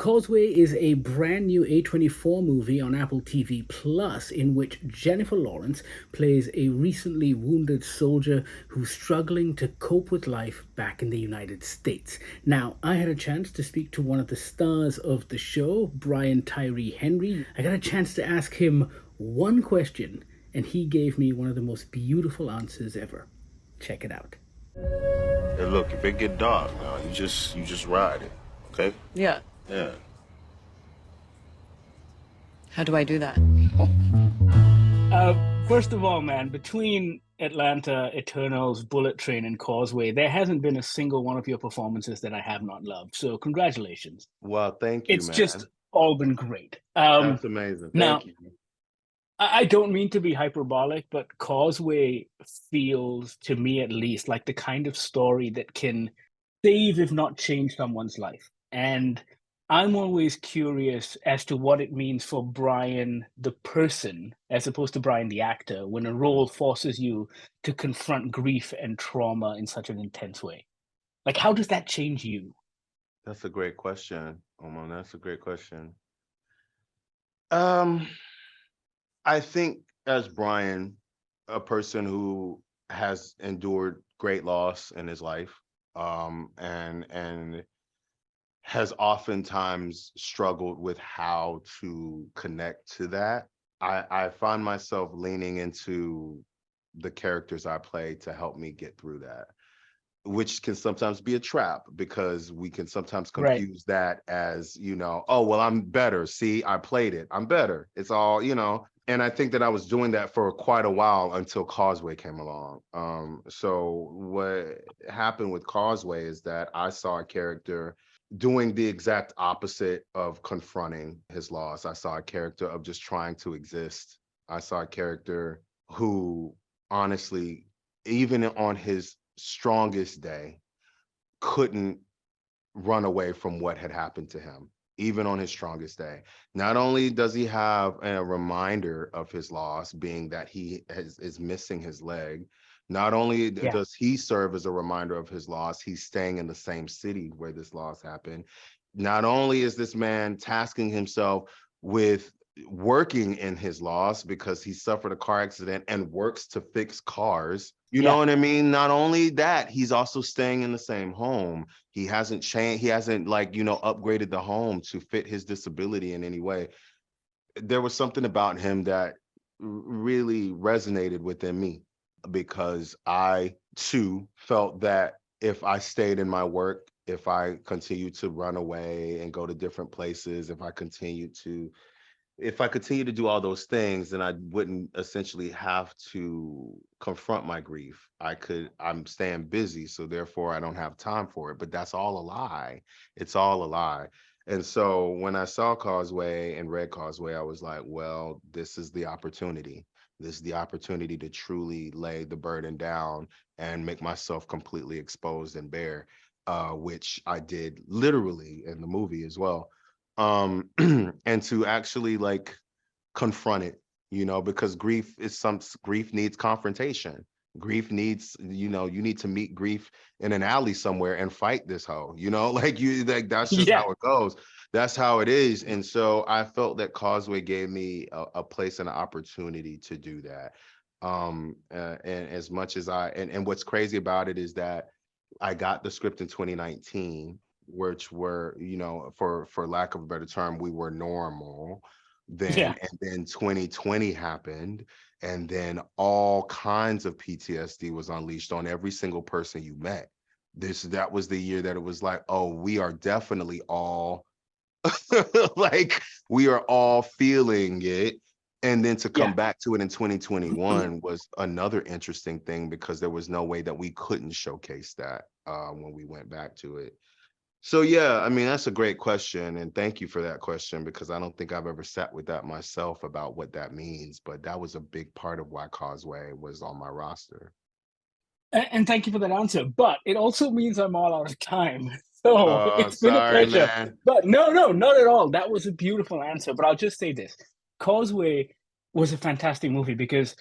Causeway is a brand new A24 movie on Apple TV Plus in which Jennifer Lawrence plays a recently wounded soldier who's struggling to cope with life back in the United States. Now, I had a chance to speak to one of the stars of the show, Brian Tyree Henry. I got a chance to ask him one question, and he gave me one of the most beautiful answers ever. Check it out. Hey, look, if it get dark now, you just ride it, okay? Yeah. Yeah. How do I do that? First of all, man, between Atlanta, Eternals, Bullet Train, and Causeway, there hasn't been a single one of your performances that I have not loved. So congratulations. Well, thank you, It's man. just all been great. That's amazing. Now, Thank you. I don't mean to be hyperbolic, but Causeway feels, to me at least, like the kind of story that can save, if not change, someone's life. And I'm always curious as to what it means for Brian, the person, as opposed to Brian, the actor, when a role forces you to confront grief and trauma in such an intense way. Like, how does that change you? That's a great question, Oman. That's a great question. Um, I think as Brian, a person who has endured great loss in his life, and has oftentimes struggled with how to connect to that. I find myself leaning into the characters I play to help me get through that, which can sometimes be a trap because we can sometimes Right. confuse that as, oh, well, I'm better. See, I played it. I'm better. It's all, And I think that I was doing that for quite a while until Causeway came along. So what happened with Causeway is that I saw a character doing the exact opposite of confronting his loss. I saw a character of just trying to exist. I saw a character who honestly, even on his strongest day, couldn't run away from what had happened to him, even on his strongest day. Not only does he have a reminder of his loss, being that he is missing his leg, not only Yeah. does he serve as a reminder of his loss, he's staying in the same city where this loss happened. Not only is this man tasking himself with working in his loss because he suffered a car accident and works to fix cars. You know Yeah. what I mean? Not only that, he's also staying in the same home. He hasn't changed. He hasn't upgraded the home to fit his disability in any way. There was something about him that really resonated within me because I too felt that if I stayed in my work, if I continued to run away and go to different places, if I continued to do all those things, then I wouldn't essentially have to confront my grief. I'm staying busy, so therefore I don't have time for it. But that's all a lie. It's all a lie. And so when I saw Causeway and read Causeway, I was like, well, this is the opportunity. This is the opportunity to truly lay the burden down and make myself completely exposed and bare, which I did literally in the movie as well. And to actually confront it, because grief needs confrontation. Grief needs, you need to meet grief in an alley somewhere and fight this hoe, that's just Yeah. how it goes. That's how it is. And so I felt that Causeway gave me a place and an opportunity to do that. And as much as and what's crazy about it is that I got the script in 2019, which were, for lack of a better term, we were normal then. Yeah. And then 2020 happened, and then all kinds of PTSD was unleashed on every single person you met. That was the year that it was like, oh, we are definitely all we are all feeling it. And then to come Yeah. back to it in 2021 was another interesting thing because there was no way that we couldn't showcase that when we went back to it. So yeah, I mean, that's a great question. And thank you for that question, because I don't think I've ever sat with that myself about what that means. But that was a big part of why Causeway was on my roster. And thank you for that answer. But it also means I'm all out of time. So Oh, it's been a sorry, pleasure. man. But no, not at all. That was a beautiful answer. But I'll just say this. Causeway was a fantastic movie because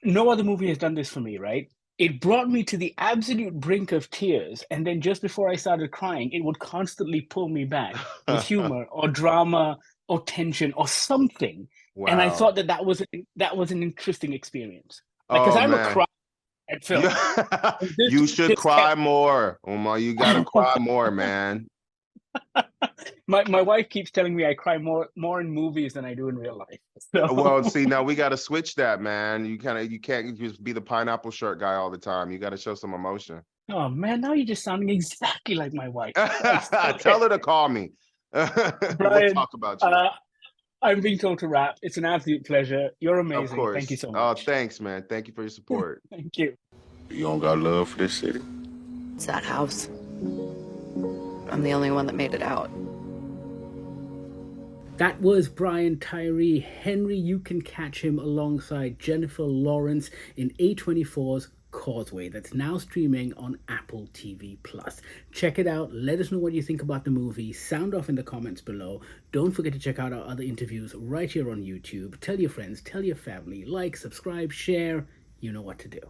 no other movie has done this for me, right? it brought me to the absolute brink of tears. And then just before I started crying, it would constantly pull me back with humor or drama or tension or something. And I Wow. thought that was an interesting experience. Like, because Oh I'm a man. cry at You, films. And this you should just cry kept more, Omar. You gotta cry more, man. my wife keeps telling me I cry more in movies than I do in real life. Well, So see, now we gotta switch that, man. You can't just be the pineapple shirt guy all the time. You gotta show some emotion. oh man, now you're just sounding exactly like my wife. Christ. Okay. Tell her to call me. We'll Brian, talk about you. uh, I'm being told to wrap. It's an absolute pleasure. You're Of amazing. Thank you course. so Oh, much. thanks, man. Thank you for your support. Thank you. You don't got love for this city? It's that house. I'm the only one that made it out. That was Brian Tyree Henry. You can catch him alongside Jennifer Lawrence in A24's Causeway, that's now streaming on Apple TV Plus. Check it out. Let us know what you think about the movie. Sound off in the comments below. Don't forget to check out our other interviews right here on YouTube. Tell your friends, tell your family, like, subscribe, share. You know what to do.